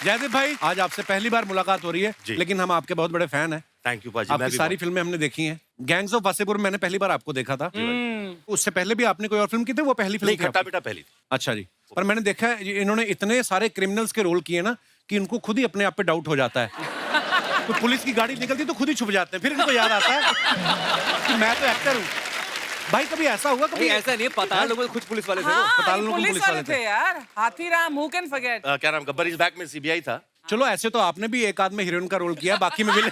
जयदीप भाई, आज आपसे पहली बार मुलाकात हो रही है, लेकिन हम आपके बहुत बड़े फैन हैं। थैंक यू पाजी। आपकी सारी फिल्में हमने देखी हैं। गैंग्स ऑफ वासेपुर मैंने पहली बार आपको देखा था। उससे पहले भी आपने कोई और फिल्म की थी? वो पहली फिल्म नहीं, खट्टा मीठा पहली थी। अच्छा जी। पर मैंने देखा है इन्होंने इतने सारे क्रिमिनल्स के रोल किए ना कि इनको खुद ही अपने आप पे डाउट हो जाता है। तो पुलिस की गाड़ी निकलती तो खुद ही छुप जाते हैं, फिर इनको याद आता है कि मैं तो एक्टर हूँ। भाई कभी ऐसा हुआ? कभी ऐसा नहीं है, पठान लोगों में खुद पुलिस वाले थे। पठान लोगों में पुलिस वाले थे यार। Hathiram, who can forget? क्या नाम, गब्बर इज बैक में सीबीआई था। चलो ऐसे तो आपने भी एक आध में हीरोइन का रोल किया, बाकी में विलेन।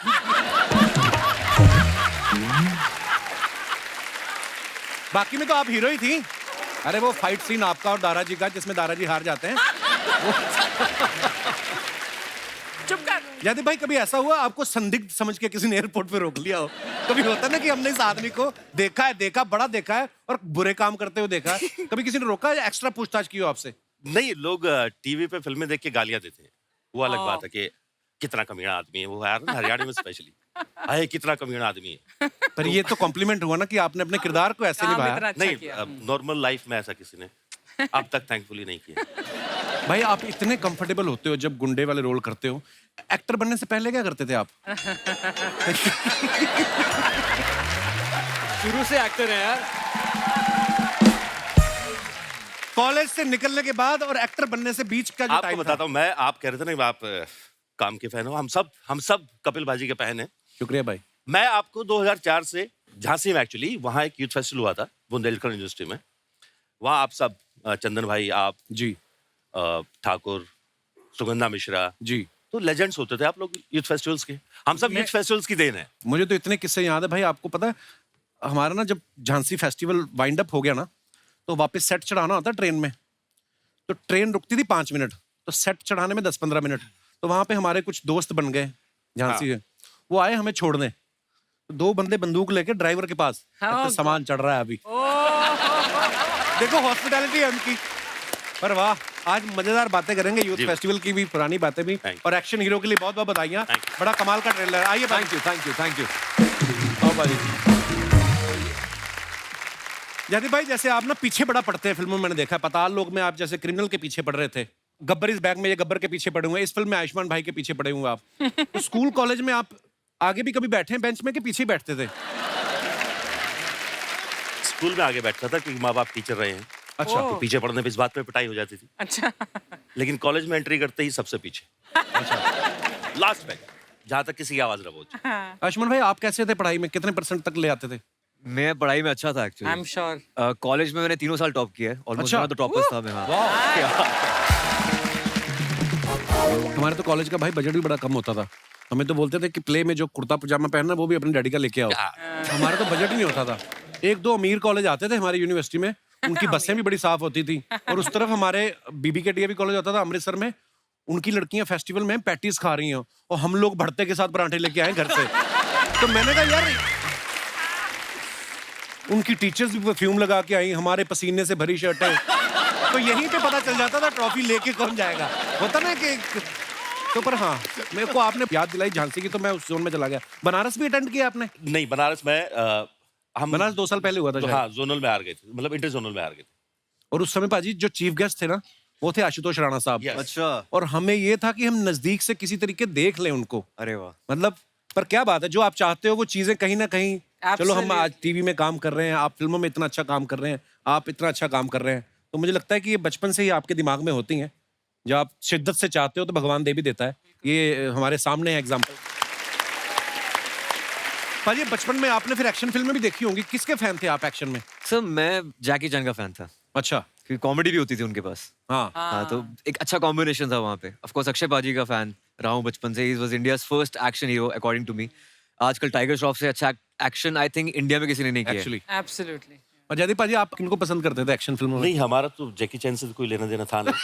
बाकी में तो आप हीरो ही थी। अरे वो फाइट सीन आपका और दाराजी का जिसमें दाराजी हार जाते हैं। चुप कर। जयदीप भाई कभी ऐसा हुआ आपको संदिग्ध समझ के किसी ने एयरपोर्ट पे रोक लिया हो? कभी होता ना कि हमने इस आदमी को देखा बड़ा देखा है और बुरे काम करते हुए देखा है। कभी किसी ने रोका या एक्स्ट्रा पूछताछ की हो आपसे? नहीं, लोग टीवी पे फिल्में देख के गालियां देते हैं, वो अलग बात है कि कितना कमीना आदमी है वो, यार हरियाणा में स्पेशली अरे कितना कमीना आदमी है। पर ये तो कॉम्प्लीमेंट हुआ ना कि आपने अपने किरदार को ऐसे निभाया। नहीं, नॉर्मल लाइफ में ऐसा किसी ने अब तक थैंकफुली नहीं किया। भाई आप इतने कंफर्टेबल होते हो जब गुंडे वाले रोल करते हो, एक्टर बनने से पहले क्या करते थे आप? शुरू से एक्टर है यार। कॉलेज से निकलने के बाद और एक्टर बनने से बीच का जो आपको टाइम बताता हूँ मैं, आप कह रहे थे ना आप काम के फैन हो, हम सब कपिल बाजी के फैन हैं। शुक्रिया भाई। मैं आपको 2004 से झांसी में, एक्चुअली वहाँ एक यूथ फेस्टिवल हुआ था बुंदेलखंड यूनिवर्सिटी में, वहाँ आप सब चंदन भाई, आप जी, ठाकुर, सुगंधा मिश्रा जी, तो लेजेंड्स होते थे आप लोग यूथ फेस्टिवल्स के। हम सब यूथ फेस्टिवल्स की देन है। मुझे तो इतने किस्से याद है भाई। आपको पता है हमारा ना जब झांसी फेस्टिवल वाइंड अप हो गया ना तो वापस सेट चढ़ाना होता ट्रेन में, तो ट्रेन रुकती थी 5 मिनट, तो सेट चढ़ाने में 10-15 मिनट। तो वहां पे हमारे कुछ दोस्त बन गए झांसी के, वो आए हमें छोड़ने, तो 2 बंदे बंदूक लेके ड्राइवर के पास, तो सामान चढ़ रहा है अभी। देखो हॉस्पिटैलिटी है उनकी। पर वाह, आज मजेदार बातें करेंगे यूथ फेस्टिवल की भी, पुरानी बातें भी, और एक्शन हीरो के लिए बहुत बहुत बधाइयां। बड़ा कमाल का ट्रेलर। आइए, थैंक यू। जयदीप भाई जैसे आप ना पीछे बड़ा पड़ते हैं फिल्मों में, मैंने देखा पताल लोग में आप जैसे क्रिमिनल के पीछे पड़ रहे थे, गब्बर इस बैग में ये गब्बर के पीछे पड़े हुए, इस फिल्म में आयुष्मान भाई के पीछे पड़े हुए आप। तो स्कूल कॉलेज में आप आगे भी कभी बैठे हैं बेंच में कि पीछे ही बैठते थे? स्कूल में आगे बैठता था क्योंकि माँ बाप टीचर रहे हैं। अच्छा। तो पीछे पढ़ने पे इस बात पे पिटाई हो जाती थी। अच्छा। लेकिन कॉलेज में एंट्री करते ही सबसे पीछे। अच्छा। लास्ट में जहाँ तक किसी की आवाज न पहुंचे। आयुष्मान भाई आप कैसे थे पढ़ाई में, कितने % तक ले आते थे? मैं पढ़ाई में अच्छा था actually. I am sure. College में मैंने 3 साल टॉप किया है, ऑलमोस्ट अच्छा। तो टॉपर्स था मैं। हमारे तो कॉलेज का भाई बजट भी बड़ा कम होता था। हमें तो बोलते थे कि प्ले में जो कुर्ता पजामा पहनना वो भी अपने डैडी का लेके आओ। हमारा तो बजट ही नहीं होता था। 1-2 अमीर कॉलेज आते थे हमारी यूनिवर्सिटी में, उनकी बसें भी बड़ी साफ होती थी, और उस तरफ हमारे बीबी के डीएवी कॉलेज होता था अमृतसर में, उनकी लड़कियां फेस्टिवल में पैटीज खा रही हैं और हम लोग भरते के साथ पराठे लेके आए घर से। तो मैंने कहा यार, उनकी टीचर्स भी परफ्यूम लगा के आई, हमारे पसीने से भरी शर्टें। तो यहीं पे पता चल जाता था ट्रॉफी लेके कौन जाएगा, होता ना कि। तो पर हाँ, मेरे को आपने याद दिलाई झांसी की, तो मैं उस जोन में चला गया। बनारस भी अटेंड किया आपने? नहीं, बनारस में हम बनारस 2 साल पहले हुआ था तो शायद। हाँ, जोनल में हार गए थे, मतलब इंटर जोनल में हार गए थे। और उस समय पाजी जो चीफ गेस्ट थे ना वो थे आशुतोष राणा साहब। Yes. अच्छा। और हमें ये था कि हम नजदीक से किसी तरीके देख लें उनको। अरे वाह। मतलब पर क्या बात है, जो आप चाहते हो वो चीजें कहीं ना कहीं। चलो हम Absolutely. आज टीवी में काम कर रहे हैं, आप फिल्मों में इतना अच्छा काम कर रहे हैं, आप इतना अच्छा काम कर रहे हैं, तो मुझे लगता है कि ये बचपन से ही आपके दिमाग में होती हैं। जब आप शिद्दत से चाहते हो तो भगवान दे भी देता है। ये हमारे सामने है एग्जाम्पल। पाजी बचपन में आपने फिर एक्शन फिल्में भी देखी होंगी, किसके फैन थे आप एक्शन में? सर मैं जैकी चैन का फैन था, अच्छा। क्योंकि कॉमेडी भी होती थी उनके पास। हाँ। हाँ, तो एक अच्छा कॉम्बिनेशन था वहाँ पे। ऑफ कोर्स अक्षय बाजी का फैन रहा हूँ बचपन से। He was India's first action hero according to me. आजकल टाइगर श्रॉफ से अच्छा एक्शन आई थिंक इंडिया में किसी ने नहीं किया एक्चुअली। एब्सोल्युटली। और जयदीप पाजी आप किनको पसंद करते थे एक्शन फिल्मों में? नहीं, हमारा तो जैकी चैन से कोई लेना देना था नहीं।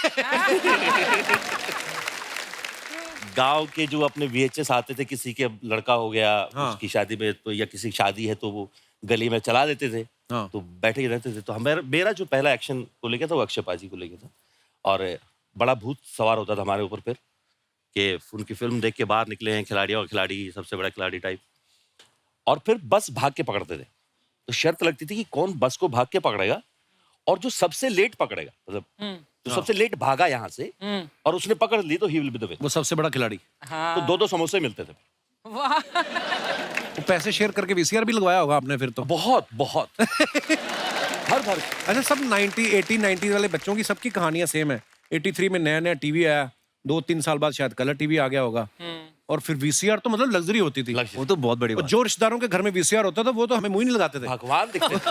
गांव के जो अपने VHS आते थे, किसी के लड़का हो गया, हाँ। उसकी शादी में तो, या किसी की शादी है तो वो गली में चला देते थे। हाँ। तो बैठे ही रहते थे। तो मेरा जो पहला एक्शन को लेके था वो अक्षय पाजी को लेके था, और बड़ा भूत सवार होता था हमारे ऊपर फिर कि उनकी फिल्म देख के बाहर निकले हैं खिलाड़ी, और खिलाड़ी सबसे बड़ा खिलाड़ी टाइप, और फिर बस भाग के पकड़ते थे। तो शर्त लगती थी कि कौन बस को भाग के पकड़ेगा और जो सबसे लेट पकड़ेगा, मतलब तो सबसे लेट भागा यहाँ से और उसने पकड़ ली तो he will be the win. वो सबसे बड़ा खिलाड़ी। हाँ तो 2-2 समोसे मिलते थे। वाह वो पैसे शेयर करके वीसीआर भी लगवाया होगा आपने फिर तो। बहुत बहुत भर भर। अच्छा, सब 80 90 वाले बच्चों की सबकी कहानियां सेम है। 83 में नया नया टीवी आया, 2-3 साल बाद शायद कलर टीवी आ गया होगा, और फिर वीसीआर तो मतलब लग्जरी होती थी। वो तो बहुत बड़ी और बात। जो रिश्तेदारों के घर में वीसीआर होता था वो तो हमें मुंह ही नहीं लगाते थे। भगवान दिखते थे।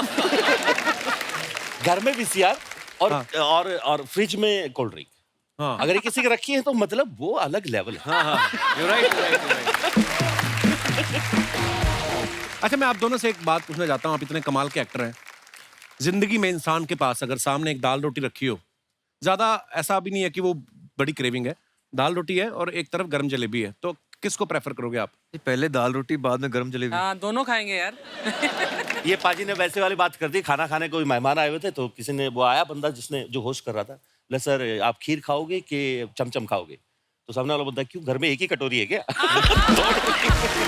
घर में वीसीआर और हाँ। और फ्रिज में कोल्ड ड्रिंक। हाँ। अगर ये किसी की रखी है तो मतलब वो अलग लेवल है। हाँ हाँ, you're right, you're right, you're right. अच्छा, मैं आप दोनों से एक बात पूछना चाहता हूँ। आप इतने कमाल के एक्टर हैं। जिंदगी में इंसान के पास अगर सामने एक दाल रोटी रखी हो, ज्यादा ऐसा भी नहीं है कि वो बड़ी क्रेविंग है, दाल रोटी है और एक तरफ गरम जलेबी है, तो किसको प्रेफर करोगे आप? पहले दाल रोटी बाद में गरम जलेबी। हाँ दोनों खाएंगे यार ये पाजी ने वैसे वाली बात कर दी। खाना खाने कोई मेहमान आए हुए थे तो किसी ने, वो आया बंदा जिसने, जो होस्ट कर रहा था, ले सर आप खीर खाओगे कि चमचम खाओगे? तो सामने वाला बोलता है क्यों, घर में एक ही कटोरी है क्या?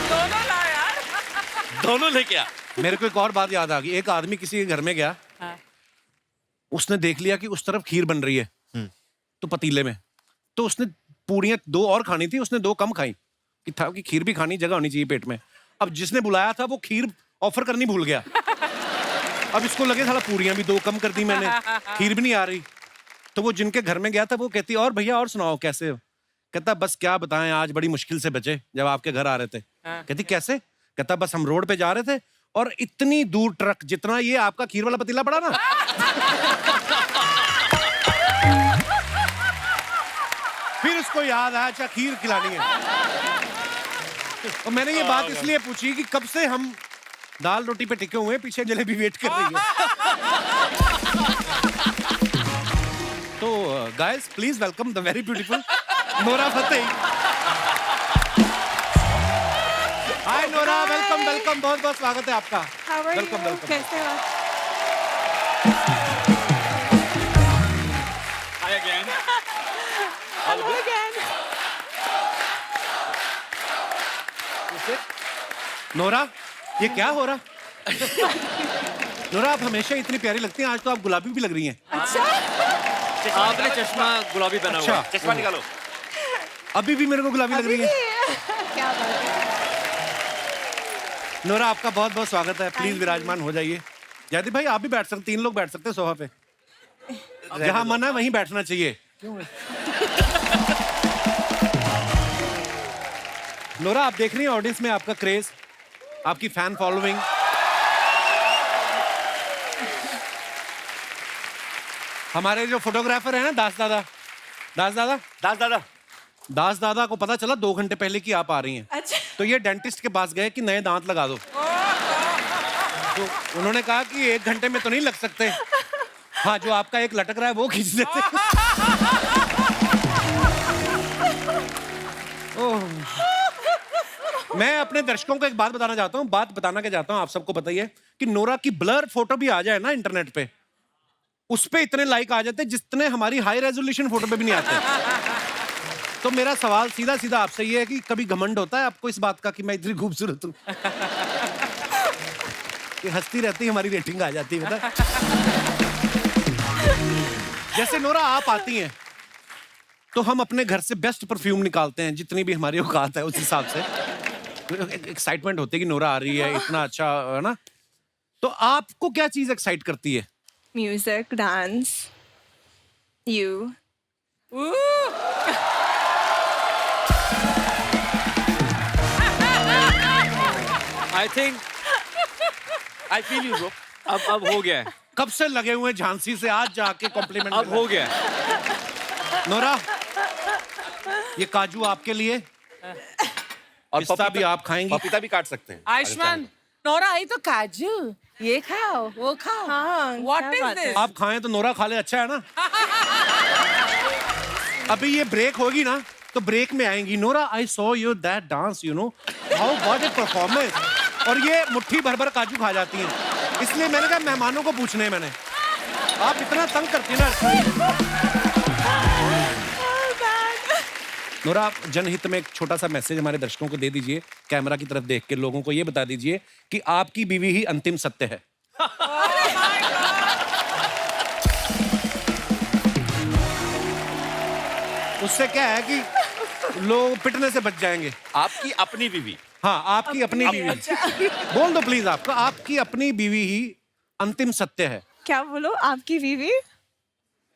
दोनों ला यार दोनों लेके आ। मेरे को एक और बात याद आ गई। एक आदमी किसी के घर में गया, हाँ। उसने देख लिया कि उस तरफ खीर बन रही है तो पतीले में, तो उसने पूड़ियां 2 और खानी थी, उसने 2 कम खाई कि था कि खीर भी खानी, जगह होनी चाहिए पेट में। अब जिसने बुलाया था वो खीर ऑफर करनी भूल गया। अब इसको लगे साला पूड़ियां भी 2 कम कर दी मैंने, खीर भी नहीं आ रही। तो वो जिनके घर में गया था वो कहती, और भैया और सुनाओ कैसे हो? कहता बस क्या बताएं, आज बड़ी मुश्किल से बचे जब आपके घर आ रहे थे। कहती कैसे? कहता बस हम रोड पे जा रहे थे और इतनी दूर ट्रक जितना ये आपका खीर वाला पतीला पड़ा ना, फिर उसको याद आया अच्छा खीर खिलानी है। और मैंने ये बात इसलिए पूछी कि कब से हम दाल रोटी पे टिके हुए हैं, पीछे जलेबी वेट कर रही है। तो guys please welcome the very beautiful Nora Fatehi. Hi Nora, welcome welcome, बहुत बहुत स्वागत है आपका। Welcome welcome. कैसे हो? Hi again. Hello again. Nora, ये क्या हो रहा? नोरा, आप हमेशा इतनी प्यारी लगती हैं, आज तो आप गुलाबी भी लग रही हैं। अच्छा, आपने चश्मा गुलाबी पहना हुआ है। अच्छा, चश्मा निकालो। अभी भी मेरे को गुलाबी लग रही है। क्या बात है। नोरा, आपका बहुत बहुत स्वागत है। प्लीज विराजमान हो जाइए। जयदीप भाई आप भी बैठ सकते, 3 लोग बैठ सकते हैं सोफा पे। जहां मन है वहीं बैठना चाहिए। नोरा, आप देख रही हैं ऑडियंस में आपका क्रेज, आपकी फैन फॉलोइंग। हमारे जो फोटोग्राफर है ना दास दादा, दास दादा को पता चला 2 घंटे पहले कि आप आ रही हैं, अच्छा, तो ये डेंटिस्ट के पास गए कि नए दांत लगा दो। तो उन्होंने कहा कि 1 घंटे में तो नहीं लग सकते, हाँ जो आपका एक लटक रहा है वो खींच देते। ओह। मैं अपने दर्शकों को एक बात बताना चाहता हूँ, बात बताना क्या चाहता हूँ, आप सबको पता ही है कि नोरा की ब्लर फोटो भी आ जाए ना इंटरनेट पे, उस पे इतने लाइक आ जाते जितने हमारी हाई रेजोल्यूशन फोटो पे भी नहीं आते। तो मेरा सवाल सीधा सीधा आपसे ये है कि कभी घमंड होता है आपको इस बात का कि मैं इतनी खूबसूरत हूँ? कि हंसती रहती हमारी रेटिंग आ जाती है पता? जैसे नोरा आप आती हैं तो हम अपने घर से बेस्ट परफ्यूम निकालते हैं, जितनी भी हमारी औकात है उस हिसाब से। एक्साइटमेंट होती है कि नोरा आ रही है, इतना अच्छा है ना। तो आपको क्या चीज एक्साइट करती है? Music, dance, you. I think I feel you, bro. अब हो गया है। कब से लगे हुए हैं झांसी से, आज जाके कॉम्प्लीमेंट। अब हो गया है। नोरा, ये काजू आपके लिए, और पिस्ता भी आप खाएंगी। पपीता भी काट सकते हैं। आयुष्मान नोरा आई तो काजू, ये खाओ वो खाओ। हाँ, What क्या is बात है। this? आप खाएं तो नोरा खा ले, अच्छा है ना। अभी ये ब्रेक होगी ना तो ब्रेक में आएंगी Nora, I saw you that dance, you know how what A performance, और ये मुट्ठी भर भर काजू खा जाती हैं। इसलिए मैंने कहा मेहमानों को पूछने हैं, मैंने आप इतना तंग करती ना। नोरा, आप जनहित में एक छोटा सा मैसेज हमारे दर्शकों को दे दीजिए, कैमरा की तरफ देख के लोगों को ये बता दीजिए कि आपकी बीवी ही अंतिम सत्य है। उससे क्या है कि लोग पिटने से बच जाएंगे। आपकी अपनी बीवी। हाँ, आपकी अपनी बीवी। बोल दो प्लीज, आपको आपकी अपनी बीवी ही अंतिम सत्य है। क्या बोलो? आपकी बीवी?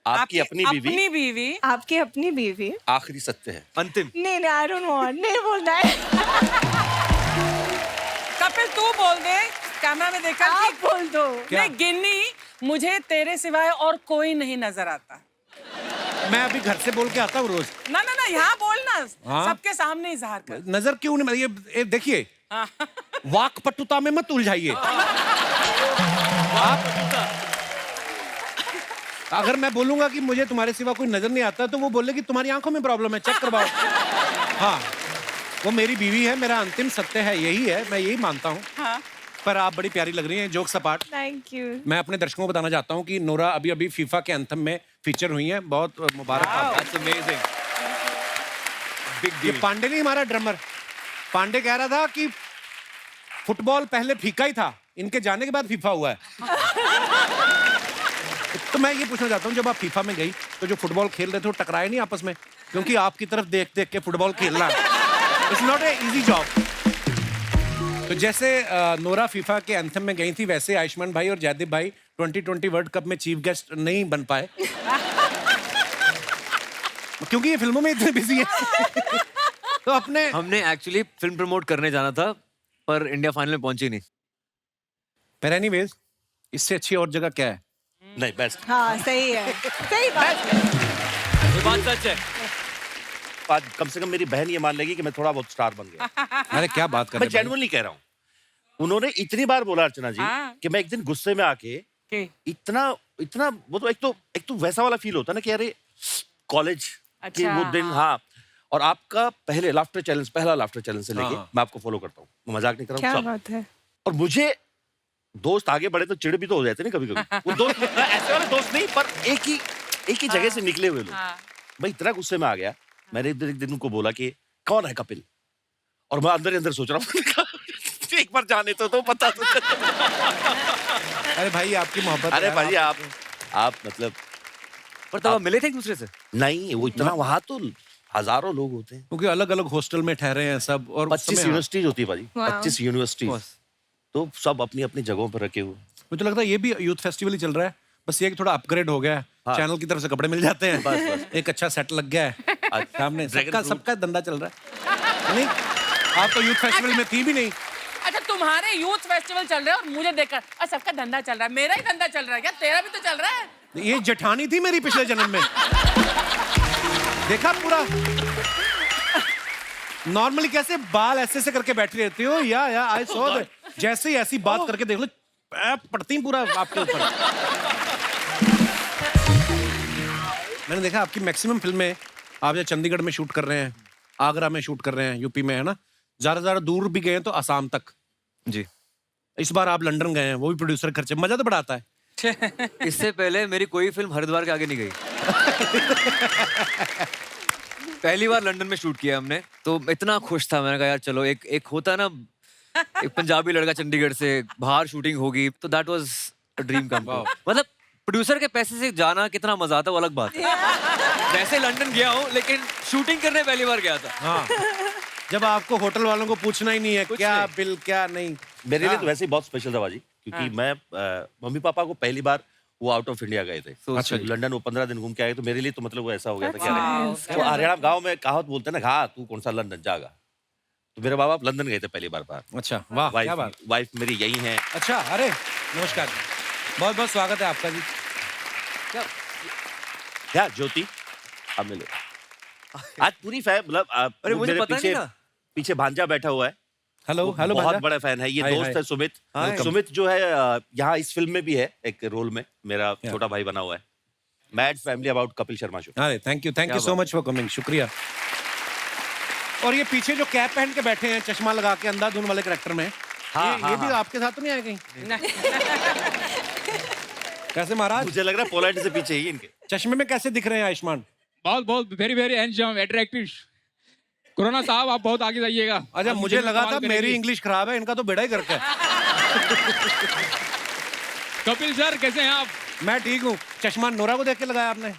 आपकी अपनी बीवी अपनी बीवी आपकी अपनी बीवी? आखिरी सत्य है। अंतिम। नहीं नहीं, आई डोंट वांट, नहीं बोलना है। कपिल तू बोल दे कैमरा में देखकर आप कि बोल दो। क्या? नहीं गिन्नी, मुझे तेरे सिवाय और कोई नहीं नजर आता। मैं अभी घर से बोल के आता हूँ रोज। ना ना ना, यहाँ बोलना, हाँ? सबके सामने इजहार कर। नजर क्यों नहीं, ये देखिए, वाक पटुता में मत उलझाइए। आप अगर मैं बोलूंगा कि मुझे तुम्हारे सिवा कोई नजर नहीं आता तो वो बोलेगी तुम्हारी आंखों में प्रॉब्लम है, चेक करवाओ। हाँ, वो मेरी बीवी है, मेरा अंतिम सत्य है, यही है, मैं यही मानता हूँ। हाँ। पर आप बड़ी प्यारी लग रही हैं, जोक्स अपार्ट। Thank you. मैं अपने दर्शकों को बताना चाहता हूँ कि नोरा अभी अभी फीफा के एंथम में फीचर हुई हैं। बहुत मुबारक आपको। That's amazing. Big ये deal. पांडे नहीं, हमारा ड्रमर पांडे कह रहा था कि फुटबॉल पहले फीका ही था, इनके जाने के बाद फीफा हुआ है। तो मैं ये पूछना चाहता हूँ, जब आप फीफा में गई तो जो फुटबॉल खेल रहे थे वो टकराए नहीं आपस में? क्योंकि आपकी तरफ देख देख के फुटबॉल खेलना it's not a easy job. तो जैसे नोरा फीफा के एंथम में गई थी, वैसे आयुष्मान भाई और जयदीप भाई 2020 वर्ल्ड कप में चीफ गेस्ट नहीं बन पाए क्योंकि ये फिल्मों में इतने बिजी हैं। तो अपने हमने एक्चुअली फिल्म प्रमोट करने जाना था पर इंडिया फाइनल में पहुंची नहीं। पर एनीवेज, इससे अच्छी और जगह क्या है? नहीं बेस्ट। हाँ सही है, सही बात है। ये बात सच है। आज कम से कम मेरी बहन ये मान लेगी कि मैं थोड़ा बहुत स्टार बन गया। अरे क्या बात कर मैं रहे हैं भाई? जेन्युइनली कह रहा हूँ। उन्होंने इतनी बार बोला अर्चना जी हाँ। कि मैं एक दिन गुस्से में आके कि इतना इतना वो तो एक तो वैसा वाला फील होता है ना कि अरे कॉलेज के अच्छा, वो दिन। हाँ, और आपका पहले लाफ्टर चैलेंज, पहला लाफ्टर चैलेंज से लेके हाँ। मैं आपको फॉलो करता हूँ, मैं मजाक नहीं कर रहा क्या हूँ सब। बात है? और मुझे दोस्त आगे बढ़े तो चिढ़ भी तो हो जाते ना कभी कभी। वो दोस्त ऐसे वाले दोस्त नहीं, पर एक ही जगह से निकले हुए लोग। हाँ। मैं इतना गुस्से में आ गया, मैंने एक दिन उनको बोला कि कौन है कपिल, और मैं अंदर ही अंदर सोच रहा हूँ एक बार जाने तो पता तो अरे भाई आपकी मोहब्बत। अरे यार, भाई आप मतलब पर तब आप मिले थे एक दूसरे से? नहीं, वो इतना वहां तो हजारों लोग होते हैं। क्योंकि अलग अलग हॉस्टल में ठहरे हैं सब, और उस 25 समय- यूनिवर्सिटीज होती है भाजी, Wow. 25 यूनिवर्सिटीज, बस। तो सब अपनी अपनी जगहों पर रखे हुए। मुझे तो लगता है ये भी यूथ फेस्टिवल ही चल रहा है, बस ये कि थोड़ा अपग्रेड हो गया है। हाँ। चैनल की तरफ से कपड़े मिल जाते हैं, बस, बस। एक अच्छा सेट लग गया है सामने, Dragon सबका fruit। सबका धंधा चल रहा है। नहीं, आप तो यूथ फेस्टिवल में थी भी नहीं। अच्छा, तुम्हारे यूथ फेस्टिवल चल रहे हैं और मुझे देखकर और सबका धंधा चल रहा है, मेरा ही धंधा चल रहा है क्या? तेरा भी तो चल रहा है। ये जेठानी थी मेरी पिछले जन्म में। देखा पूरा नॉर्मली कैसे बाल ऐसे से करके बैठी रहती हो, या आई सॉ दैट। जैसे ही ऐसी बात करके देख लो, पड़ती पूरा आपके ऊपर। मैंने देखा आपकी मैक्सिमम फिल्में आप जो चंडीगढ़ में शूट कर रहे हैं, आगरा में शूट कर रहे हैं, यूपी में, है ना? ज्यादा दूर भी गए हैं तो असम तक। जी। इस बार आप लंदन गए हैं, वो भी प्रोड्यूसर खर्चे, मजा तो बड़ा आता है। इससे पहले मेरी कोई फिल्म हरिद्वार के आगे नहीं गई। पहली बार लंदन में शूट किया हमने, तो इतना खुश था। मैंने कहा यार चलो, एक होता है ना, एक पंजाबी लड़का चंडीगढ़ से बाहर शूटिंग होगी, तो that was a dream come true. मतलब प्रोड्यूसर के पैसे से जाना कितना मजा आता है वो अलग बात है। वैसे लंदन गया हूँ, लेकिन शूटिंग करने पहली बार गया था। हाँ, जब आपको होटल वालों को पूछना ही नहीं है कुछ क्या नहीं। बिल क्या नहीं। मेरे लिए हाँ। तो वैसे ही बहुत स्पेशल था बाजी, क्योंकि मैं मम्मी पापा को पहली बार वो आउट ऑफ इंडिया गए थे। अच्छा जी। लंदन वो 15 दिन घूम के आए, तो मेरे लिए तो मतलब वो ऐसा हो गया था कि That's अरे, nice. वो हरियाणा गांव में कहावत बोलते हैं ना, हाँ तू कौन सा लंदन जागा। तो मेरे बाबा लंदन गए थे पहली बार बाहर। अच्छा, वाह, क्या बात। वाइफ मेरी यही है। अच्छा, अरे नमस्कार, बहुत बहुत स्वागत है आपका जी। क्या ज्योति, अब मिले। आज पूरी मतलब अरे मुझे मेरे पता नहीं था। पीछे भांजा बैठा हुआ है। हेलो वो हेलो बहुत भांजा। बड़ा फैन है। ये हाय, दोस्त हाय। है सुमित। हाय। सुमित जो है यहाँ इस फिल्म में भी है एक रोल में, मेरा क्या? छोटा भाई बना हुआ है। Mad family about Kapil Sharma show. अरे थैंक यू क्या सो बात। मच फॉर कमिंग, शुक्रिया। और ये पीछे जो कैप पहन के बैठे हैं, चश्मा लगा के, अंधाधुन वाले कैरेक्टर में, ये भी आपके साथ तो नहीं आए कहीं? कैसे महाराज, मुझे लग रहा है पोलैंड से पीछे ही इनके। चश्मे में कैसे दिख रहे हैं आयुष्मान? बहुत बहुत very very handsome attractive. Corona साहब आप बहुत आगे जाइएगा। अच्छा, आप मुझे फिल्म लगा कमाल था मेरी करेगी। इंग्लिश खराब है, इनका तो बेड़ा ही करके है। कपिल सर कैसे हैं आप? मैं ठीक हूँ। चश्मा नोरा को देख के लगाया आपने?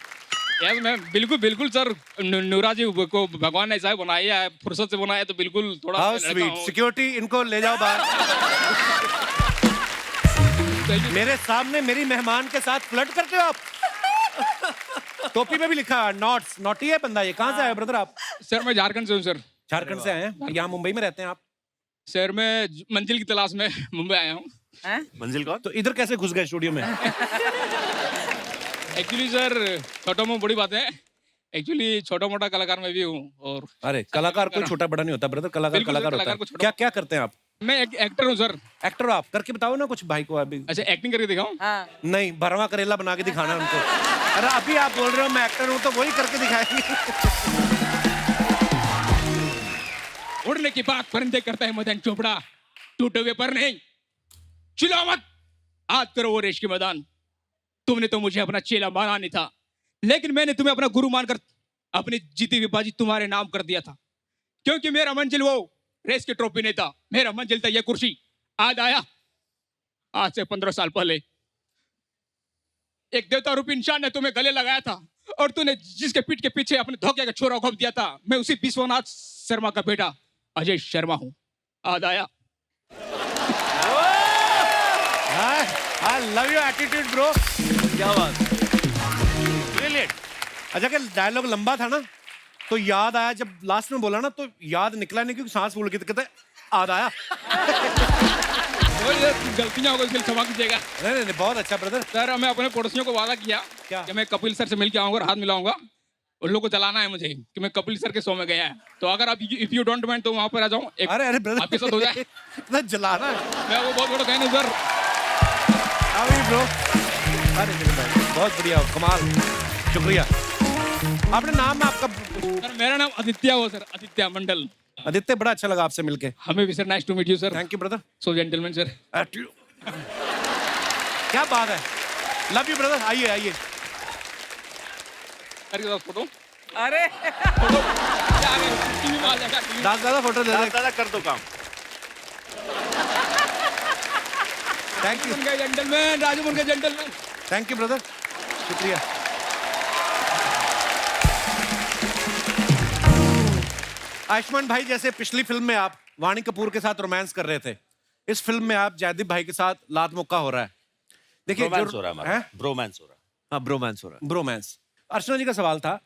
यस मैं बिल्कुल बिल्कुल सर नूरा जी को भगवान ने ऐसा बनाया है, फुर्सत से बनाया है, तो बिल्कुल थोड़ा हाउ लड़का स्वीट। हूँ। सिक्योरिटी इनको ले जाओ बाहर। मेरे सामने मेरी मेहमान के साथ फ्लर्ट करते हो आप। टोपी में भी लिखा है नॉट्स, नॉटी है बंदा ये। कहाँ से आए ब्रदर आप? सर मैं झारखंड से हूँ सर। झारखंड से आए हैं, यहाँ मुंबई में रहते हैं आप? सर मैं मंजिल की तलाश में मुंबई आया हूँ। हैं? मंजिल कौन? तो इधर कैसे घुस गए स्टूडियो में? एक्चुअली सर छोटा मोटा बड़ी बात है, एक्चुअली छोटा मोटा कलाकार मैं भी हूँ। और अरे कलाकार कोई छोटा बड़ा नहीं होता ब्रदर, कलाकार बिल्कुल, कलाकार कलाकार होता को है। छोटा- क्या क्या करते हैं आप? मैं एक एक्टर हूँ सर। एक्टर हो आप? करके बताओ ना कुछ भाई को अभी। अच्छा एक्टिंग करके दिखाऊं? हाँ। नहीं, भरवा करेला बना के दिखाना है उनको। अरे अभी आप बोल रहे हो मैं एक्टर हूँ, तो वही करके दिखाएंगे। उड़ने की बात परिंदे करता है मदन चोपड़ा, टूटे हुए पर नहीं। चिल्लाओ मत, आज करो वो रेश के मैदान। तुमने तो मुझे अपना चेला माना नहीं था, लेकिन मैंने तुम्हें अपना गुरु मानकर अपनी जीती हुई बाजी तुम्हारे नाम कर दिया था। क्योंकि मेरा मंजिल वो रेस की ट्रॉफी नहीं था, मेरा मंजिल था ये कुर्सी। आज आया, आज से 15 साल पहले एक देवता रूपी इंसान ने तुम्हें गले लगाया था, और तूने जिसके पीठ के पीछे अपने धोखे का छोरा घोंप दिया था, मैं उसी विश्वनाथ शर्मा का बेटा अजय शर्मा हूँ। आज आया। I love your attitude bro. क्या बात। ब्रिलियंट। अच्छा कि डायलॉग लंबा था ना, तो याद आया जब लास्ट में बोला ना, तो याद निकला नहीं क्योंकि सांस फूल गई, तो कहते याद आया। और ये गलतियां हो गई, इसलिए क्षमा कीजिएगा। नहीं नहीं नहीं, बहुत अच्छा ब्रदर। सर मैं अपने पड़ोसियों को वादा किया क्या? कि मैं कपिल सर से मिल के आऊंगा और हाथ मिलाऊंगा। उन लोगों को चलाना है मुझे कि मैं कपिल सर के शो में गया है, तो अगर आप इफ यू डोंट माइंड तो वहां पर आ जाऊं। अरे अरे ब्रदर, आपके साथ हो जाए। इतना जलाना है। मैं वो बहुत बड़ा फैन हूं सर। अभी ब्रो, अरे मेरे भाई बहुत बढ़िया, कमाल, शुक्रिया। आपने नाम है आपका? सर मेरा नाम आदित्य हो सर, आदित्य मंडल। आदित्य, बड़ा अच्छा लगा आपसे मिलके। हमें भी sir, nice to meet you sir. Thank you brother. So gentleman sir. क्या बात है, लव यू ब्रदर। आइए आइए। सर के साथ फोटो। अरे फोटो क्या आ गया, टीवी में आ जाएगा। टीवी में। दादा फोटो ले ले। दादा कर दो काम। थैंक यू, बन गए जेंटलमैन, राजू बन गए जेंटलमैन। थैंक यू ब्रदर, शुक्रिया। आयुष्मान भाई, जैसे पिछली फिल्म में आप वाणी कपूर के साथ रोमांस कर रहे थे, इस फिल्म में आप जयदीप भाई के साथ लात मुक्का हो रहा है। देखिए ब्रोमांस हो रहा है हमारा, ब्रोमांस हो रहा है। हाँ ब्रोमांस हो रहा है। ब्रोमांस। अर्चना जी का सवाल था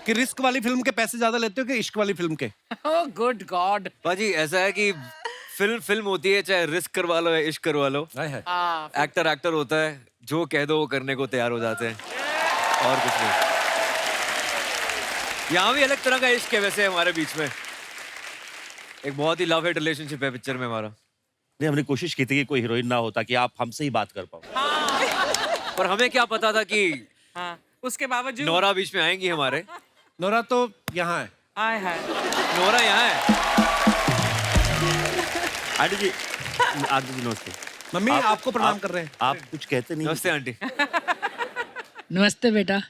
कि रिस्क वाली फिल्म के पैसे ज्यादा लेते हो कि इश्क वाली फिल्म के? Oh good God. बाजी ऐसा है कि फिल्म होती है, चाहे रिस्क करवा लो या इश्क करवा लो, हाय हाय। एक्टर होता है, जो कह दो वो करने को तैयार हो जाते हैं, और कुछ नहीं। यहाँ भी अलग तरह का इश्क है वैसे हमारे बीच में। एक बहुत ही लव हेट रिलेशनशिप है पिक्चर में हमारा। नहीं, हमने कोशिश की थी कि कोई हीरोइन ना होता कि आप हमसे ही बात कर पाओ। पर हमें क्या पता था कि हाँ, उसके बावजूद नोरा बीच में आएंगी हमारे। नोरा तो यहाँ है। आए हैं। नोरा यहाँ है। आंटी जी, आंटी जी नमस्ते। मम्मी आपको प्रणाम कर रहे हैं। आप कुछ कहते नहीं। नमस्ते आंटी। नमस्ते बेटा,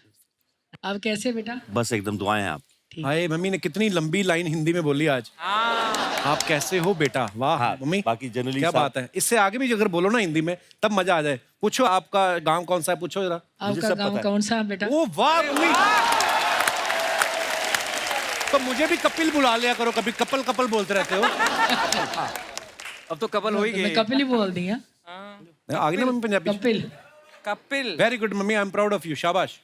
आप कैसे बेटा? बस एकदम दुआएं हैं आप। हाय, मम्मी ने कितनी लंबी लाइन हिंदी में बोली आज। आप कैसे हो बेटा? वाह हाँ, मम्मी, बाकी जनरली क्या बात है। इससे आगे भी अगर बोलो ना हिंदी में, तब मजा आ जाए। पूछो आपका गांव कौन सा है, पूछो जरा। मुझे आपका सब गांव पता है। कौन सा है बेटा? ओ वाह मम्मी, तो मुझे भी कपिल बुला लिया करो, कभी कपल कपल बोलते रहते हो। अब तो कपल हो ही मैं गए। कपिल ही बोल दी। हाँ? आगे ना mummy Punjabi. Kapil. Kapil. Very good mummy, I am proud of you, शाबाश।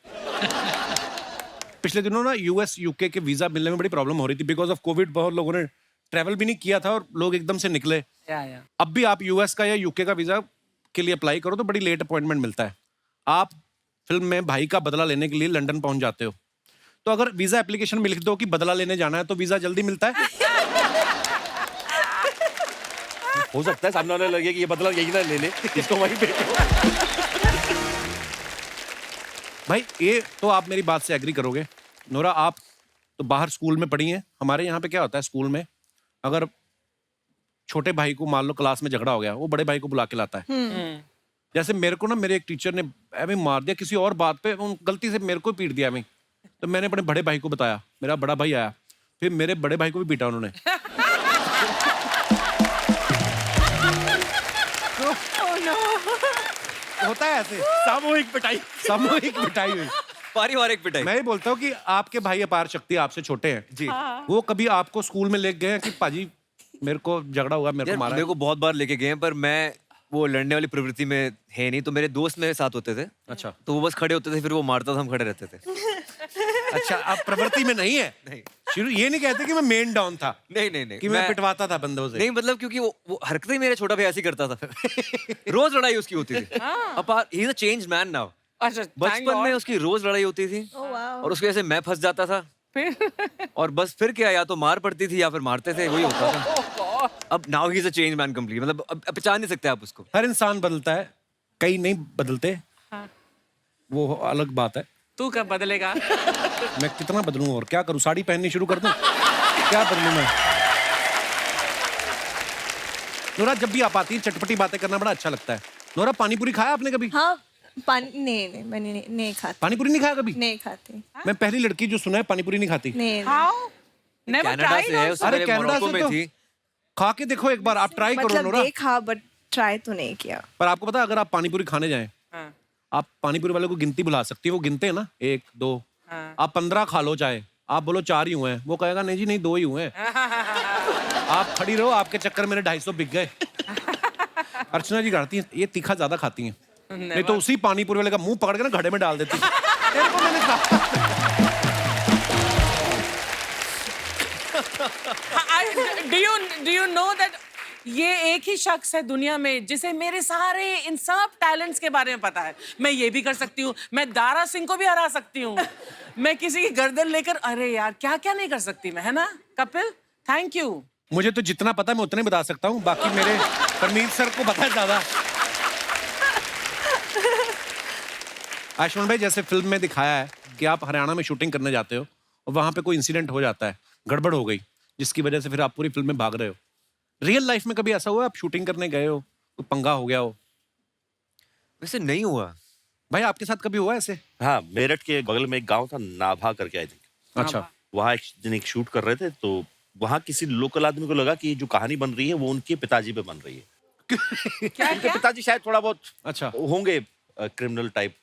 पिछले दिनों ना यूएस यूके के वीजा मिलने में बड़ी प्रॉब्लम हो रही थी बिकॉज ऑफ कोविड। बहुत लोगों ने ट्रैवल भी नहीं किया था और लोग एकदम से निकले। या। अब भी आप यूएस का या यूके का वीजा के लिए अप्लाई करो तो बड़ी लेट अपॉइंटमेंट मिलता है। आप फिल्म में भाई का बदला लेने के लिए लंदन पहुंच जाते हो, तो अगर वीजा एप्लीकेशन में लिख दो कि बदला लेने जाना है तो वीजा जल्दी मिलता है। हो सकता है सामने वाले लगे कि ये बदला यही ना ले ले, इसको वहीं पे। भाई ये तो आप मेरी बात से एग्री करोगे। नोरा, आप तो बाहर स्कूल में पढ़ी हैं। हमारे यहाँ पे क्या होता है स्कूल में, अगर छोटे भाई को मान लो क्लास में झगड़ा हो गया, वो बड़े भाई को बुला के लाता है। जैसे मेरे को ना मेरे एक टीचर ने ऐਵੇਂ मार दिया किसी और बात पे, उन गलती से मेरे को पीट दिया मैं, तो मैंने अपने बड़े भाई को बताया, मेरा बड़ा भाई आया, फिर मेरे बड़े भाई को भी पीटा उन्होंने। होता है ऐसे सामूहिक पिटाई। सामूहिक पिटाई हुई। पारिवारिक पिटाई। मैं ये बोलता हूँ कि आपके भाई अपार शक्ति आपसे छोटे हैं जी वो कभी आपको स्कूल में ले गए हैं कि पाजी मेरे को झगड़ा हुआ मेरे यार को मारा मेरे है? को बहुत बार लेके गए हैं, पर मैं वो लड़ने वाली प्रवृत्ति में है नहीं। तो मेरे दोस्त मेरे साथ होते थे, अच्छा तो वो बस खड़े होते थे, फिर वो मारता था, हम खड़े रहते थे। अच्छा आप प्रवृत्ति में नहीं है नहीं शुरू ये नहीं कहते कि मैं मेन डाउन था नहीं कि मैं पिटवाता था बंदों से नहीं, मतलब क्योंकि वो हरकतें ही मेरा छोटा भाई ऐसे ही करता था। रोज लड़ाई उसकी होती थी। अपार he is a changed man now. अच्छा thank बचपन में God. उसकी रोज लड़ाई होती थी Oh, wow. और उसके ऐसे मैं फंस जाता था फिर और बस फिर क्या, या तो मार पड़ती थी या फिर मारते थे, वही होता था। अब now he is a change man complete, मतलब अब पहचान नहीं सकते आप उसको। हर इंसान बदलता है कई नहीं बदलते हाँ। वो अलग बात है तू कब बदलेगा? मैं कितना बदलूं और क्या करूं साड़ी पहननी शुरू कर दूं क्या बदलूं मैं नोरा जब भी आप आती है चटपटी बातें करना बड़ा अच्छा लगता है नोरा पानी पूरी खाया आपने कभी हाँ पानी नहीं मैंने नहीं खाती पानी पूरी नहीं खाया कभी नहीं खाती मैं पहली लड़की जो सुना है पानी पूरी नहीं खाती नहीं How? Never कनाडा tried से है, also? उससे अरे पहले कनाडा मोरक्को से में तो थी। खा के देखो एक बार आप ट्राई करो मतलब नोरा देखा बट ट्राई तो नहीं किया। पर आपको पता है अगर आप पानी पूरी खाने जाएं हाँ, आप पानी पूरी वाले को गिनती बुला सकती है वो गिनते हैं ना 1 2 हाँ. आप 15 खा लो चाहे आप बोलो 4 ही हुए हैं वो कहेगा नहीं जी नहीं 2 ही हुए हैं आप खड़ी रहो आपके चक्कर मेरे 250 बिक गए अर्चना जी गाती हैं ये तीखा ज्यादा खाती हैं नहीं तो उसी पानी पूरी वाले का मुंह पकड़ के ना घड़े में डाल देती तेरे को मैंने कहा Do you know that ये एक ही शख्स है दुनिया में जिसे मेरे सारे इन सब टैलेंट्स के बारे में पता है। मैं ये भी कर सकती हूँ, मैं दारा सिंह को भी हरा सकती हूँ, मैं किसी की गर्दन लेकर, अरे यार क्या क्या नहीं कर सकती मैं, है ना कपिल? Thank you. मुझे तो जितना पता है मैं उतने बता सकता हूँ बाकी मेरे परमीत सर को पता है ज्यादा आयुष्मान भाई जैसे फिल्म में दिखाया है कि आप हरियाणा में शूटिंग करने जाते हो और वहां पे कोई इंसिडेंट हो जाता है गड़बड़ हो गई जिसकी वजह से फिर आप पूरी फिल्म में भाग रहे हो रियल लाइफ में कभी ऐसा हुआ आप शूटिंग करने गए हो कोई पंगा हो गया हो वैसे नहीं हुआ। भाई आपके साथ कभी हुआ ऐसे हाँ, मेरठ के बगल में एक गांव था नाभा करके आई थिंक। अच्छा वहाँ एक दिन एक शूट कर रहे थे तो वहाँ किसी लोकल आदमी को लगा कि जो कहानी बन रही है वो उनके पिताजी पे बन रही है। क्या उनके पिताजी शायद थोड़ा बहुत अच्छा होंगे क्रिमिनल टाइप।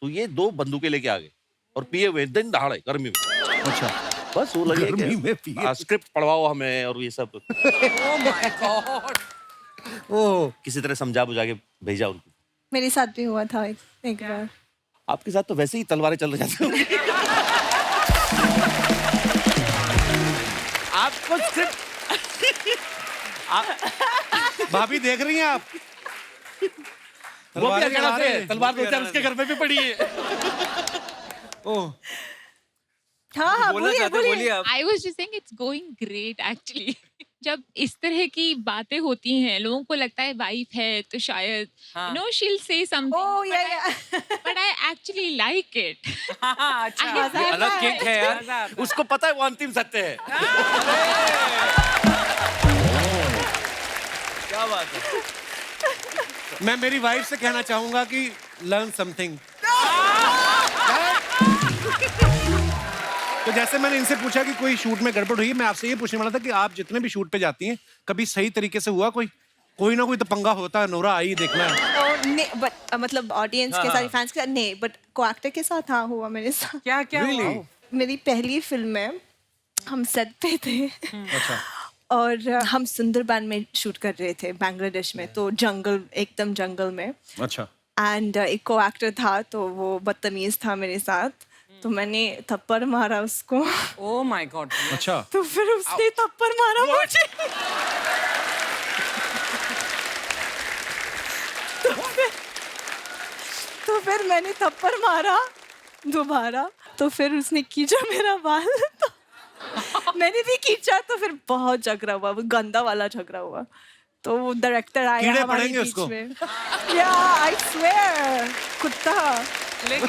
तो ये 2 बंदूकें लेके आ गए और पिए हुए दिन दहाड़े गर्मी में। अच्छा बस वो लगे गर्मी में पिए। स्क्रिप्ट पढ़वाओ हमें और ये सब। Oh my God. ओह किसी तरह समझा बुझा के भेजा उनको। मेरे साथ भी हुआ था एक बार। आपके साथ तो वैसे ही तलवारें चल रही जाती हैं। आपको स्क्रिप्ट भाभी देख रही हैं आप वो भी तलवारें अकेला चला से रहे हैं। तलवार 2-4 उसके घर में भी पड़ी है। ओह हाँ हाँ बोलना बोलिए चाहते बोलिए। बोलिए आप। I was just saying it's going great actually. जब इस तरह की बातें होती हैं लोगों को लगता है वाइफ है तो शायद हाँ. नो शील से ओह समथिंग या but I actually like it. हाँ, अच्छा। ये अलग किंग है यार। मजा आता है। उसको पता है वो अंतिम सत्य है। क्या बात है। मैं मेरी वाइफ से कहना चाहूंगा कि लर्न समथिंग तो जैसे मैंने इनसे पूछा कि कोई शूट में गड़बड़ हुई है मैं आपसे ये पूछने वाला था कि आप जितने भी शूट पे जाती हैं कभी सही तरीके से हुआ कोई ना कोई तो पंगा होता है नोरा आई देखना है और नहीं बट मतलब ऑडियंस के साथ फैंस के साथ नहीं बट को एक्टर के साथ हाँ हुआ मेरे साथ। क्या क्या हुआ? मेरी पहली फिल्म में हम सेट पे थे अच्छा और हम सुंदरबन में शूट कर रहे थे बांग्लादेश में, तो जंगल एकदम जंगल में। अच्छा एंड एक को एक्टर था तो वो बदतमीज था मेरे साथ, तो मैंने थप्पड़ मारा उसको। Oh my God. अच्छा तो फिर उसने थप्पड़ मारा मुझे। तो फिर मैंने थप्पड़ मारा दोबारा, तो फिर उसने खींचा मेरा बाल तो मैंने भी खींचा, तो फिर बहुत झगड़ा हुआ, वो गंदा वाला झगड़ा हुआ। तो वो डायरेक्टर आया कीड़े हमारे पड़ेंगे बीच उसको। में। या आई स्वेयर कुत्ता। लेकिन